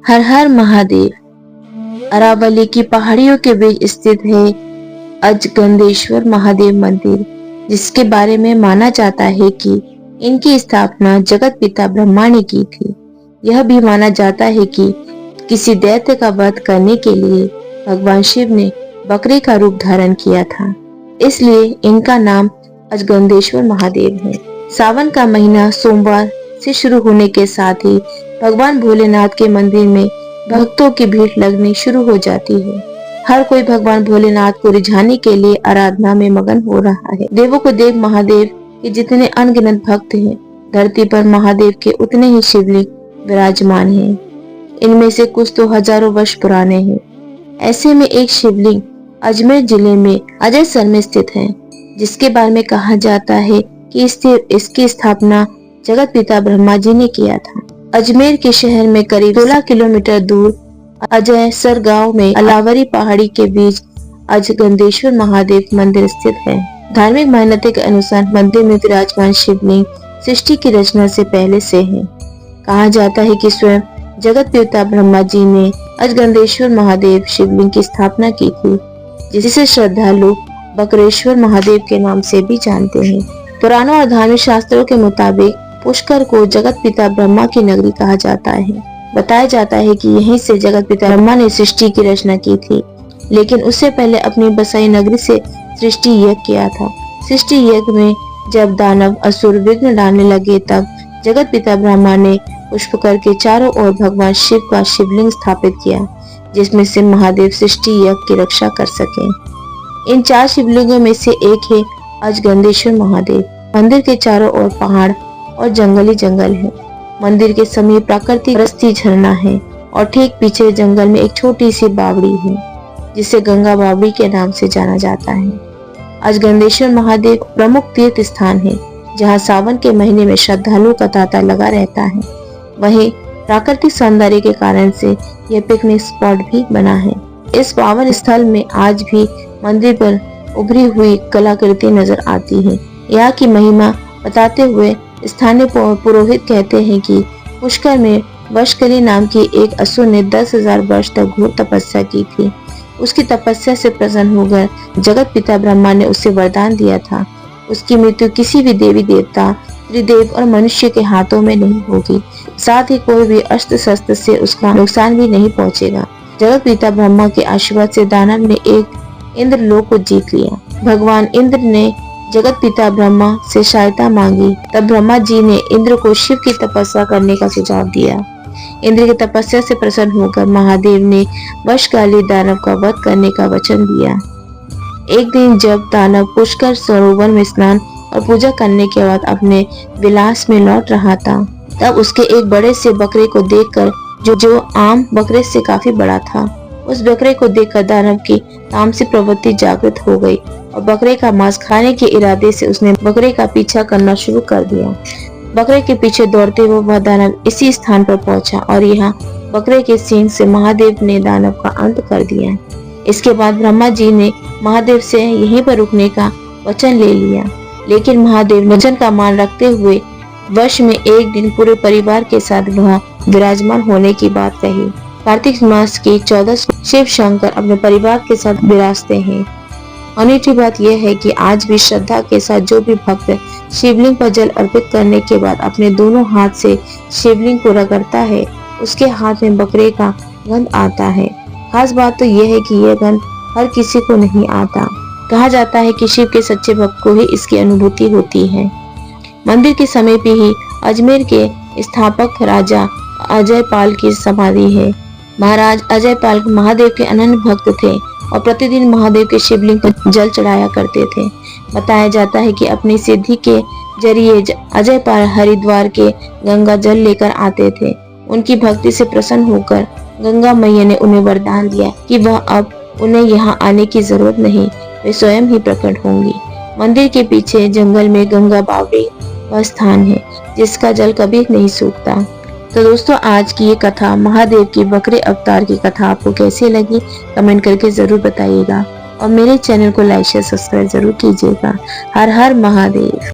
हर हर महादेव। अरावली की पहाड़ियों के बीच स्थित है अजगंदेश्वर महादेव मंदिर, जिसके बारे में माना जाता है कि इनकी स्थापना जगत पिता ब्रह्मा ने की थी। यह भी माना जाता है कि किसी दैत्य का वध करने के लिए भगवान शिव ने बकरे का रूप धारण किया था, इसलिए इनका नाम अजगंदेश्वर महादेव है। सावन का महीना सोमवार से शुरू होने के साथ ही भगवान भोलेनाथ के मंदिर में भक्तों की भीड़ लगनी शुरू हो जाती है। हर कोई भगवान भोलेनाथ को रिझाने के लिए आराधना में मगन हो रहा है। देवों को देव महादेव के जितने अनगिनत भक्त हैं, धरती पर महादेव के उतने ही शिवलिंग विराजमान हैं। इनमें से कुछ तो हजारों वर्ष पुराने हैं। ऐसे में एक शिवलिंग अजमेर जिले में अजयसर में स्थित है, जिसके बारे में कहा जाता है कि इसकी स्थापना जगत पिता ब्रह्मा जी ने किया था। अजमेर के शहर में करीब 16 किलोमीटर दूर अजयसर गांव में अलावरी पहाड़ी के बीच अजगंदेश्वर महादेव मंदिर स्थित है। धार्मिक मान्यता के अनुसार मंदिर में विराजमान शिवलिंग सृष्टि की रचना से पहले से है। कहा जाता है कि स्वयं जगत पिता ब्रह्मा जी ने अजगंदेश्वर महादेव शिवलिंग की स्थापना की थी, जिसे श्रद्धालु बकरेश्वर महादेव के नाम से भी जानते हैं। पुराणों और धार्मिक शास्त्रों के मुताबिक पुष्कर को जगत पिता ब्रह्मा की नगरी कहा जाता है। बताया जाता है कि यहीं से जगत पिता ब्रह्मा ने सृष्टि की रचना की थी, लेकिन उससे पहले अपनी बसाई नगरी से सृष्टि यज्ञ किया था। सृष्टि यज्ञ में जब दानव असुर विघ्न डालने लगे, तब जगत पिता ब्रह्मा ने पुष्कर के चारों ओर भगवान शिव का शिवलिंग स्थापित किया, जिसमें से महादेव सृष्टि यज्ञ की रक्षा कर सके। इन 4 शिवलिंगों में से एक है अजगंदेश्वर महादेव। मंदिर के चारों ओर पहाड़ और जंगली जंगल है। मंदिर के समीप प्राकृतिक रस्ती झरना है और ठीक पीछे जंगल में एक छोटी सी बावड़ी है, जिसे गंगा बावड़ी के नाम से जाना जाता है। अजगंदेश्वर महादेव प्रमुख तीर्थ स्थान है, जहां सावन के महीने में श्रद्धालुओं का तांता लगा रहता है। वहीं प्राकृतिक सौंदर्य के कारण से यह पिकनिक स्पॉट भी बना है। इस पावन स्थल में आज भी मंदिर पर उभरी हुई कलाकृति नजर आती है। यहाँ की महिमा बताते हुए स्थानीय पुरोहित कहते हैं कि पुष्कर में वशकली नाम की एक असुर ने 10,000 वर्ष तक घोर तपस्या की थी। उसकी तपस्या से प्रसन्न होकर जगत पिता ब्रह्मा ने उसे वरदान दिया था, उसकी मृत्यु किसी भी देवी देवता, त्रिदेव और मनुष्य के हाथों में नहीं होगी, साथ ही कोई भी अस्त्र शस्त्र से उसका नुकसान भी नहीं पहुंचेगा। जगत पिता ब्रह्मा के आशीर्वाद से दानव ने एक इंद्रलोक को जीत लिया। भगवान इंद्र ने जगत पिता ब्रह्मा से सहायता मांगी, तब ब्रह्मा जी ने इंद्र को शिव की तपस्या करने का सुझाव दिया। इंद्र की तपस्या से प्रसन्न होकर महादेव ने वशकाली दानव का वध करने का वचन दिया। एक दिन जब दानव पुष्कर सरोवर में स्नान और पूजा करने के बाद अपने विलास में लौट रहा था, तब उसके एक बड़े से बकरे को देखकर, जो आम बकरे से काफी बड़ा था, उस बकरे को देखकर दानव की तामसिक प्रवृत्ति जागृत हो गई और बकरे का मांस खाने के इरादे से उसने बकरे का पीछा करना शुरू कर दिया। बकरे के पीछे दौड़ते हुए वह दानव इसी स्थान पर पहुंचा और यहाँ बकरे के सींग से महादेव ने दानव का अंत कर दिया। इसके बाद ब्रह्मा जी ने महादेव से यहीं पर रुकने का वचन ले लिया, लेकिन महादेव ने वचन का मान रखते हुए वर्ष में एक दिन पूरे परिवार के साथ वहाँ विराजमान होने की बात कही। कार्तिक मास की 14 शिव शंकर अपने परिवार के साथ विराजते हैं। अनूठी बात यह है कि आज भी श्रद्धा के साथ जो भी भक्त शिवलिंग पर जल अर्पित करने के बाद अपने दोनों हाथ से शिवलिंग को रगड़ता है, उसके हाथ में बकरे का गंध आता है। खास बात तो यह है कि यह गंध हर किसी को नहीं आता। कहा जाता है कि शिव के सच्चे भक्त को ही इसकी अनुभूति होती है। मंदिर के समीप ही अजमेर के स्थापक राजा अजयपाल की समाधि है। महाराज अजयपाल महादेव के अनन्य भक्त थे और प्रतिदिन महादेव के शिवलिंग पर जल चढ़ाया करते थे। बताया जाता है कि अपनी सिद्धि के जरिए अजयपाल हरिद्वार के गंगा जल लेकर आते थे। उनकी भक्ति से प्रसन्न होकर गंगा मैया ने उन्हें वरदान दिया कि वह अब उन्हें यहाँ आने की जरूरत नहीं, वे स्वयं ही प्रकट होंगी। मंदिर के पीछे जंगल में गंगा बावड़ी वह स्थान है जिसका जल कभी नहीं सूखता। तो दोस्तों, आज की ये कथा महादेव की बकरे अवतार की कथा आपको कैसी लगी कमेंट करके जरूर बताइएगा और मेरे चैनल को लाइक शेयर सब्सक्राइब जरूर कीजिएगा। हर हर महादेव।